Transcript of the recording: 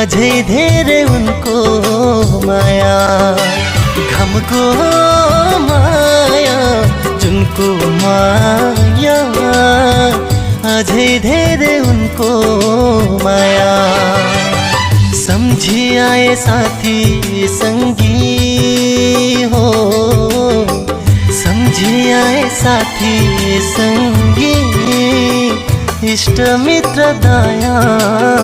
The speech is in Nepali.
अझै धेरै उनको माया, घमको माया जुनको माया, अझै धेरै उनको माया। सम्झी आए साथी संगी हो, सम्झी आए साथी संगी, इष्ट मित्र दया